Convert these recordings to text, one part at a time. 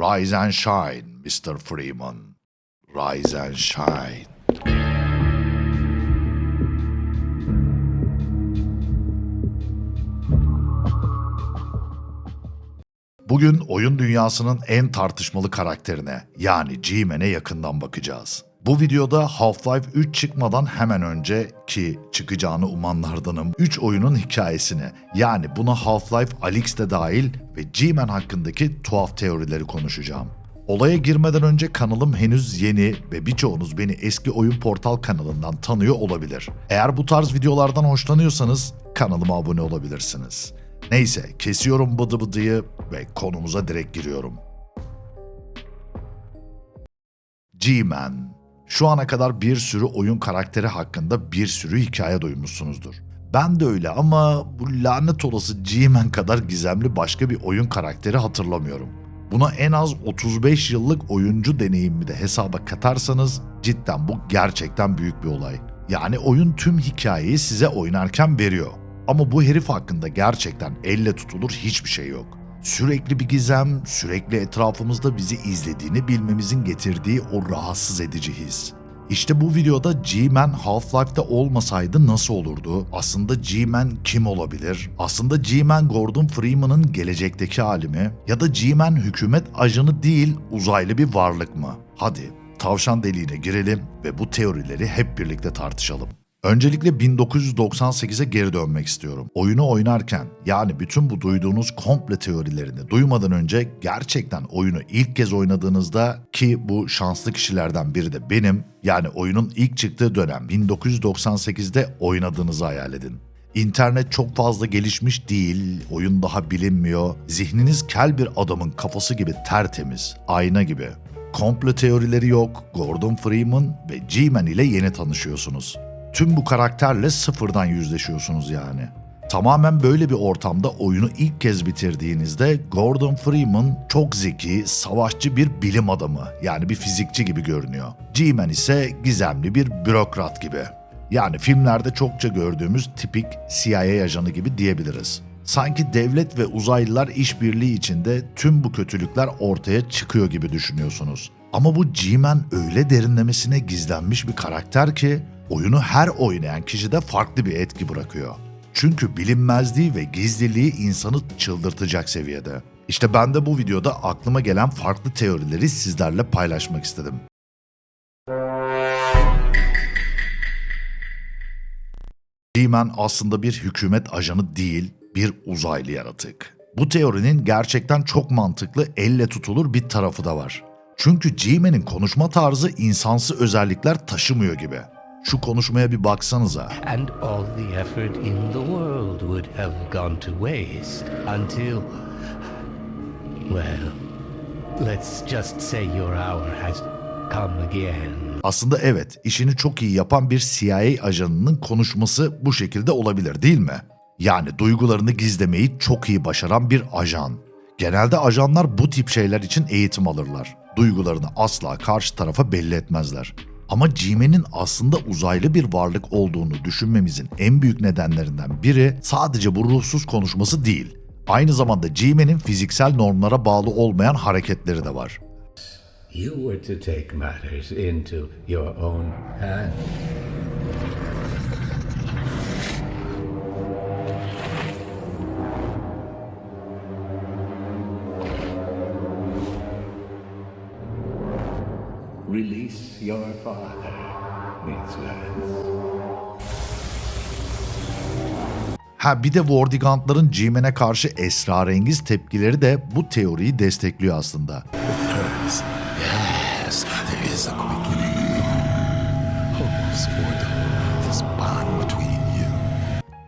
Rise and shine, Mr. Freeman. Rise and shine. Bugün oyun dünyasının en tartışmalı karakterine, yani G-Man'e yakından bakacağız. Bu videoda Half-Life 3 çıkmadan hemen önce, ki çıkacağını umanlardanım, 3 oyunun hikayesini, yani buna Half-Life Alyx de dahil ve G-Man hakkındaki tuhaf teorileri konuşacağım. Olaya girmeden önce kanalım henüz yeni ve birçoğunuz beni eski Oyun Portal kanalından tanıyor olabilir. Eğer bu tarz videolardan hoşlanıyorsanız kanalıma abone olabilirsiniz. Neyse, kesiyorum bıdı bıdıyı ve konumuza direkt giriyorum. G-Man. Şu ana kadar bir sürü oyun karakteri hakkında bir sürü hikaye duymuşsunuzdur. Ben de öyle ama bu lanet olası G-Man kadar gizemli başka bir oyun karakteri hatırlamıyorum. Buna en az 35 yıllık oyuncu deneyimimi de hesaba katarsanız cidden bu gerçekten büyük bir olay. Yani oyun tüm hikayeyi size oynarken veriyor. Ama bu herif hakkında gerçekten elle tutulur hiçbir şey yok. Sürekli bir gizem, sürekli etrafımızda bizi izlediğini bilmemizin getirdiği o rahatsız edici his. İşte bu videoda G-Man Half-Life'da olmasaydı nasıl olurdu? Aslında G-Man kim olabilir? Aslında G-Man Gordon Freeman'ın gelecekteki hali mi? Ya da G-Man hükümet ajanı değil, uzaylı bir varlık mı? Hadi tavşan deliğine girelim ve bu teorileri hep birlikte tartışalım. Öncelikle 1998'e geri dönmek istiyorum. Oyunu oynarken, yani bütün bu duyduğunuz komple teorilerini duymadan önce gerçekten oyunu ilk kez oynadığınızda, ki bu şanslı kişilerden biri de benim, yani oyunun ilk çıktığı dönem 1998'de oynadığınızı hayal edin. İnternet çok fazla gelişmiş değil, oyun daha bilinmiyor, zihniniz kel bir adamın kafası gibi tertemiz, ayna gibi. Komple teorileri yok, Gordon Freeman ve G-Man ile yeni tanışıyorsunuz. Tüm bu karakterle sıfırdan yüzleşiyorsunuz yani. Tamamen böyle bir ortamda oyunu ilk kez bitirdiğinizde Gordon Freeman çok zeki, savaşçı bir bilim adamı, yani bir fizikçi gibi görünüyor. G-Man ise gizemli bir bürokrat gibi. Yani filmlerde çokça gördüğümüz tipik CIA ajanı gibi diyebiliriz. Sanki devlet ve uzaylılar işbirliği içinde tüm bu kötülükler ortaya çıkıyor gibi düşünüyorsunuz. Ama bu G-Man öyle derinlemesine gizlenmiş bir karakter ki oyunu her oynayan kişide farklı bir etki bırakıyor. Çünkü bilinmezliği ve gizliliği insanı çıldırtacak seviyede. İşte ben de bu videoda aklıma gelen farklı teorileri sizlerle paylaşmak istedim. G-Man aslında bir hükümet ajanı değil, bir uzaylı yaratık. Bu teorinin gerçekten çok mantıklı, elle tutulur bir tarafı da var. Çünkü G-Man'in konuşma tarzı insansı özellikler taşımıyor gibi. Şu konuşmaya bir baksanıza. And all the effort in the world would have gone to waste until, well, let's just say your hour has come again. Aslında evet, işini çok iyi yapan bir CIA ajanının konuşması bu şekilde olabilir değil mi? Yani duygularını gizlemeyi çok iyi başaran bir ajan. Genelde ajanlar bu tip şeyler için eğitim alırlar. Duygularını asla karşı tarafa belli etmezler. Ama G-Man'in aslında uzaylı bir varlık olduğunu düşünmemizin en büyük nedenlerinden biri sadece bu ruhsuz konuşması değil. Aynı zamanda G-Man'in fiziksel normlara bağlı olmayan hareketleri de var. You were to take matters into your own hands. Release your father, Miss Vance. Bir de Vortigaunt'ların G-Man'e karşı esrarengiz tepkileri de bu teoriyi destekliyor aslında. Yes, there is a quickening. Hopes for this bond between you.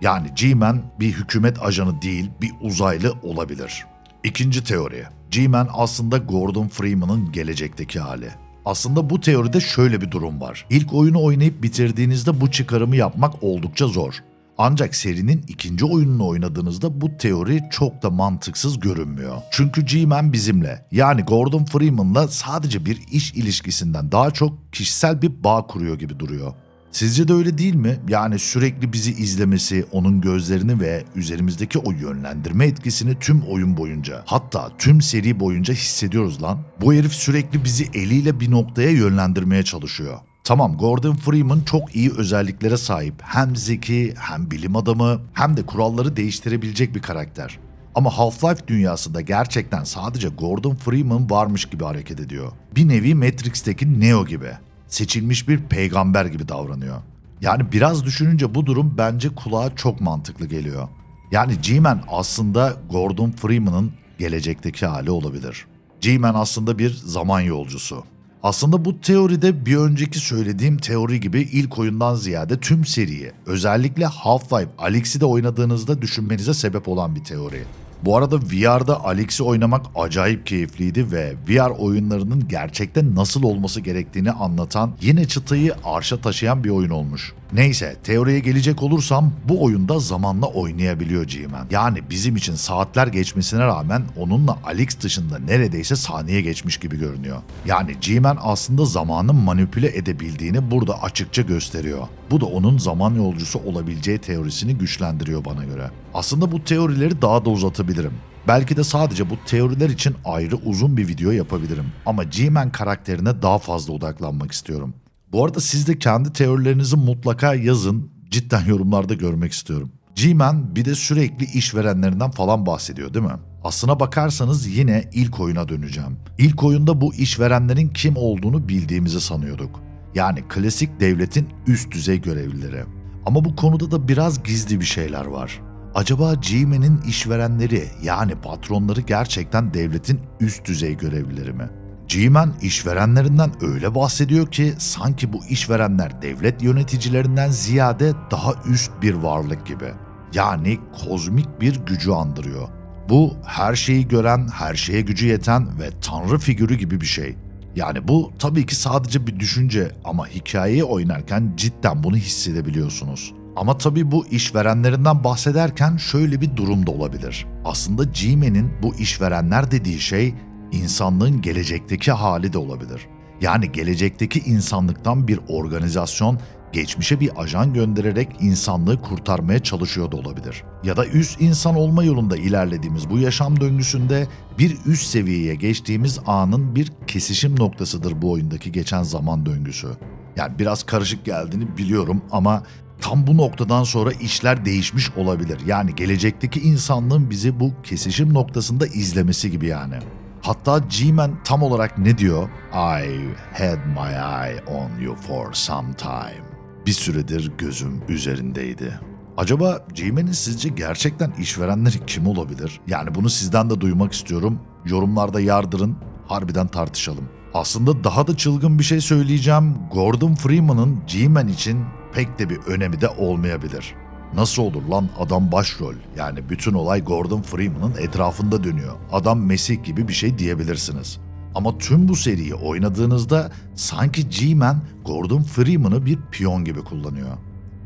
Yani G-Man bir hükümet ajanı değil, bir uzaylı olabilir. İkinci teori. G-Man aslında Gordon Freeman'ın gelecekteki hali. Aslında bu teoride şöyle bir durum var. İlk oyunu oynayıp bitirdiğinizde bu çıkarımı yapmak oldukça zor. Ancak serinin ikinci oyununu oynadığınızda bu teori çok da mantıksız görünmüyor. Çünkü G-Man bizimle, yani Gordon Freeman'la sadece bir iş ilişkisinden daha çok kişisel bir bağ kuruyor gibi duruyor. Sizce de öyle değil mi? Yani sürekli bizi izlemesi, onun gözlerini ve üzerimizdeki o yönlendirme etkisini tüm oyun boyunca, hatta tüm seri boyunca hissediyoruz lan. Bu herif sürekli bizi eliyle bir noktaya yönlendirmeye çalışıyor. Tamam, Gordon Freeman çok iyi özelliklere sahip. Hem zeki, hem bilim adamı, hem de kuralları değiştirebilecek bir karakter. Ama Half-Life dünyasında gerçekten sadece Gordon Freeman varmış gibi hareket ediyor. Bir nevi Matrix'teki Neo gibi. Seçilmiş bir peygamber gibi davranıyor. Yani biraz düşününce bu durum bence kulağa çok mantıklı geliyor. Yani G-Man aslında Gordon Freeman'ın gelecekteki hali olabilir. G-Man aslında bir zaman yolcusu. Aslında bu teoride bir önceki söylediğim teori gibi ilk oyundan ziyade tüm seriyi, özellikle Half-Life Alyx'i de oynadığınızda düşünmenize sebep olan bir teori. Bu arada VR'da Alyx'i oynamak acayip keyifliydi ve VR oyunlarının gerçekten nasıl olması gerektiğini anlatan, yine çıtayı arşa taşıyan bir oyun olmuş. Neyse, teoriye gelecek olursam bu oyunda zamanla oynayabiliyor G-Man. Yani bizim için saatler geçmesine rağmen onunla Alyx dışında neredeyse saniye geçmiş gibi görünüyor. Yani G-Man aslında zamanı manipüle edebildiğini burada açıkça gösteriyor. Bu da onun zaman yolcusu olabileceği teorisini güçlendiriyor bana göre. Aslında bu teorileri daha da uzatabilirim. Belki de sadece bu teoriler için ayrı uzun bir video yapabilirim. Ama G-Man karakterine daha fazla odaklanmak istiyorum. Bu arada siz de kendi teorilerinizi mutlaka yazın. Cidden yorumlarda görmek istiyorum. G-Man bir de sürekli işverenlerinden falan bahsediyor değil mi? Aslına bakarsanız yine ilk oyuna döneceğim. İlk oyunda bu işverenlerin kim olduğunu bildiğimizi sanıyorduk. Yani klasik devletin üst düzey görevlileri. Ama bu konuda da biraz gizli bir şeyler var. Acaba G-Man'in işverenleri yani patronları gerçekten devletin üst düzey görevlileri mi? G-Man işverenlerinden öyle bahsediyor ki sanki bu işverenler devlet yöneticilerinden ziyade daha üst bir varlık gibi. Yani kozmik bir gücü andırıyor. Bu her şeyi gören, her şeye gücü yeten ve tanrı figürü gibi bir şey. Yani bu tabii ki sadece bir düşünce ama hikayeyi oynarken cidden bunu hissedebiliyorsunuz. Ama tabii bu işverenlerinden bahsederken şöyle bir durum da olabilir. Aslında G-Man'in bu işverenler dediği şey insanlığın gelecekteki hali de olabilir. Yani gelecekteki insanlıktan bir organizasyon geçmişe bir ajan göndererek insanlığı kurtarmaya çalışıyor da olabilir. Ya da üst insan olma yolunda ilerlediğimiz bu yaşam döngüsünde bir üst seviyeye geçtiğimiz anın bir kesişim noktasıdır bu oyundaki geçen zaman döngüsü. Yani biraz karışık geldiğini biliyorum ama tam bu noktadan sonra işler değişmiş olabilir. Yani gelecekteki insanlığın bizi bu kesişim noktasında izlemesi gibi yani. Hatta G-Man tam olarak ne diyor? I had my eye on you for some time. Bir süredir gözüm üzerindeydi. Acaba G-Man'in sizce gerçekten işverenleri kim olabilir? Yani bunu sizden de duymak istiyorum. Yorumlarda yardırın, harbiden tartışalım. Aslında daha da çılgın bir şey söyleyeceğim. Gordon Freeman'ın G-Man için pek de bir önemi de olmayabilir. Nasıl olur lan, adam başrol. Yani bütün olay Gordon Freeman'ın etrafında dönüyor. Adam Mesih gibi bir şey diyebilirsiniz. Ama tüm bu seriyi oynadığınızda sanki G-Man Gordon Freeman'ı bir piyon gibi kullanıyor.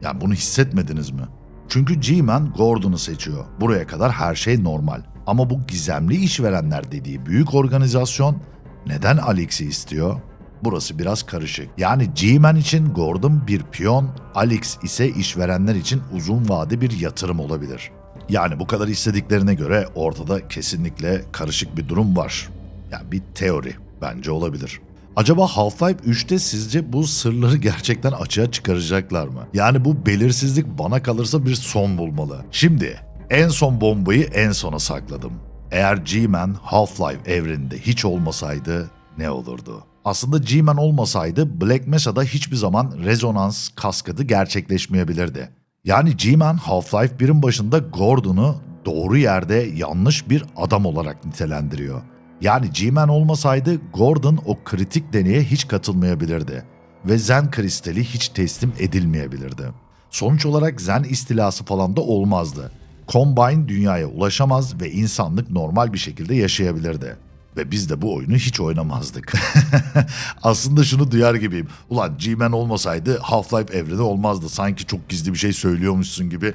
Yani bunu hissetmediniz mi? Çünkü G-Man Gordon'u seçiyor. Buraya kadar her şey normal. Ama bu gizemli işverenler dediği büyük organizasyon neden Alyx'i istiyor? Burası biraz karışık. Yani G-Man için Gordon bir piyon, Alyx ise işverenler için uzun vade bir yatırım olabilir. Yani bu kadar istediklerine göre ortada kesinlikle karışık bir durum var. Yani bir teori bence olabilir. Acaba Half-Life 3'te sizce bu sırları gerçekten açığa çıkaracaklar mı? Yani bu belirsizlik bana kalırsa bir son bulmalı. Şimdi en son bombayı en sona sakladım. Eğer G-Man Half-Life evreninde hiç olmasaydı ne olurdu? Aslında G-Man olmasaydı Black Mesa'da hiçbir zaman rezonans kaskadı gerçekleşmeyebilirdi. Yani G-Man Half-Life 1'in başında Gordon'u doğru yerde yanlış bir adam olarak nitelendiriyor. Yani G-Man olmasaydı Gordon o kritik deneye hiç katılmayabilirdi ve Zen kristali hiç teslim edilmeyebilirdi. Sonuç olarak Zen istilası falan da olmazdı. Combine dünyaya ulaşamaz ve insanlık normal bir şekilde yaşayabilirdi. Ve biz de bu oyunu hiç oynamazdık. Aslında şunu duyar gibiyim. Ulan G-Man olmasaydı Half-Life evreni olmazdı. Sanki çok gizli bir şey söylüyormuşsun gibi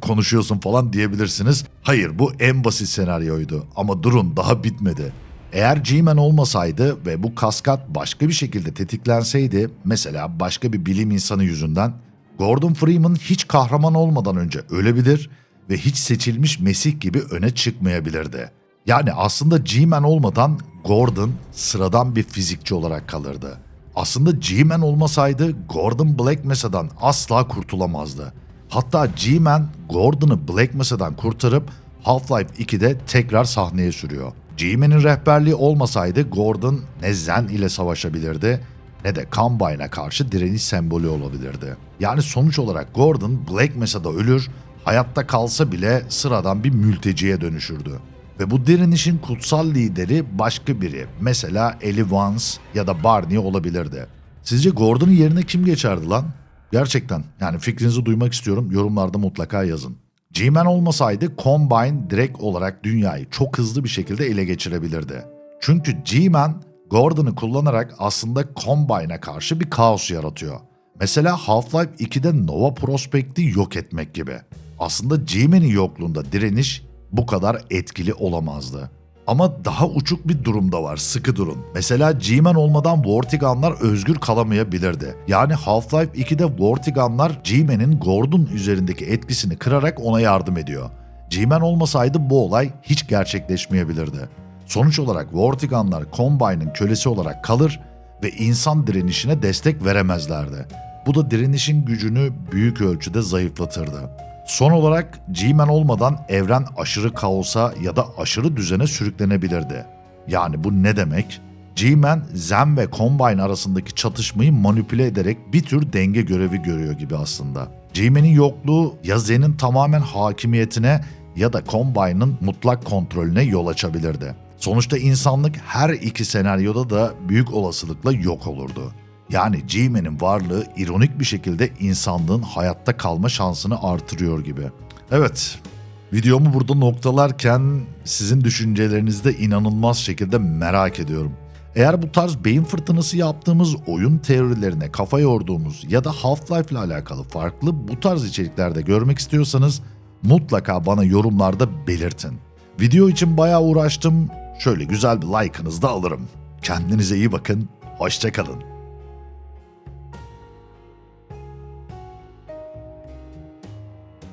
konuşuyorsun falan diyebilirsiniz. Hayır, bu en basit senaryoydu. Ama durun, daha bitmedi. Eğer G-Man olmasaydı ve bu kaskat başka bir şekilde tetiklenseydi, mesela başka bir bilim insanı yüzünden, Gordon Freeman hiç kahraman olmadan önce ölebilir ve hiç seçilmiş Mesih gibi öne çıkmayabilirdi. Yani aslında G-Man olmadan Gordon sıradan bir fizikçi olarak kalırdı. Aslında G-Man olmasaydı Gordon Black Mesa'dan asla kurtulamazdı. Hatta G-Man Gordon'ı Black Mesa'dan kurtarıp Half-Life 2'de tekrar sahneye sürüyor. G-Man'in rehberliği olmasaydı Gordon ne Zen ile savaşabilirdi ne de Combine'a karşı direniş sembolü olabilirdi. Yani sonuç olarak Gordon Black Mesa'da ölür, hayatta kalsa bile sıradan bir mülteciye dönüşürdü. Ve bu direnişin kutsal lideri başka biri, mesela Ellie Vance ya da Barney olabilirdi. Sizce Gordon'un yerine kim geçerdi lan? Gerçekten yani fikrinizi duymak istiyorum, yorumlarda mutlaka yazın. G-Man olmasaydı Combine direkt olarak dünyayı çok hızlı bir şekilde ele geçirebilirdi. Çünkü G-Man Gordon'u kullanarak aslında Combine'a karşı bir kaos yaratıyor. Mesela Half-Life 2'de Nova Prospect'i yok etmek gibi. Aslında G-Man'in yokluğunda direniş bu kadar etkili olamazdı. Ama daha uçuk bir durum da var, sıkı durun. Mesela G-Man olmadan Vortiganlar özgür kalamayabilirdi. Yani Half-Life 2'de Vortiganlar G-Man'in Gordon üzerindeki etkisini kırarak ona yardım ediyor. G-Man olmasaydı bu olay hiç gerçekleşmeyebilirdi. Sonuç olarak Vortiganlar Combine'ın kölesi olarak kalır ve insan direnişine destek veremezlerdi. Bu da direnişin gücünü büyük ölçüde zayıflatırdı. Son olarak G-Man olmadan evren aşırı kaosa ya da aşırı düzene sürüklenebilirdi. Yani bu ne demek? G-Man, Zen ve Combine arasındaki çatışmayı manipüle ederek bir tür denge görevi görüyor gibi aslında. G-Man'in yokluğu ya Zen'in tamamen hakimiyetine ya da Combine'ın mutlak kontrolüne yol açabilirdi. Sonuçta insanlık her iki senaryoda da büyük olasılıkla yok olurdu. Yani G-Man'in varlığı ironik bir şekilde insanlığın hayatta kalma şansını artırıyor gibi. Evet, videomu burada noktalarken sizin düşüncelerinizi de inanılmaz şekilde merak ediyorum. Eğer bu tarz beyin fırtınası yaptığımız oyun teorilerine kafa yorduğumuz ya da Half-Life ile alakalı farklı bu tarz içeriklerde görmek istiyorsanız mutlaka bana yorumlarda belirtin. Video için bayağı uğraştım, şöyle güzel bir like'ınızı da alırım. Kendinize iyi bakın, hoşça kalın.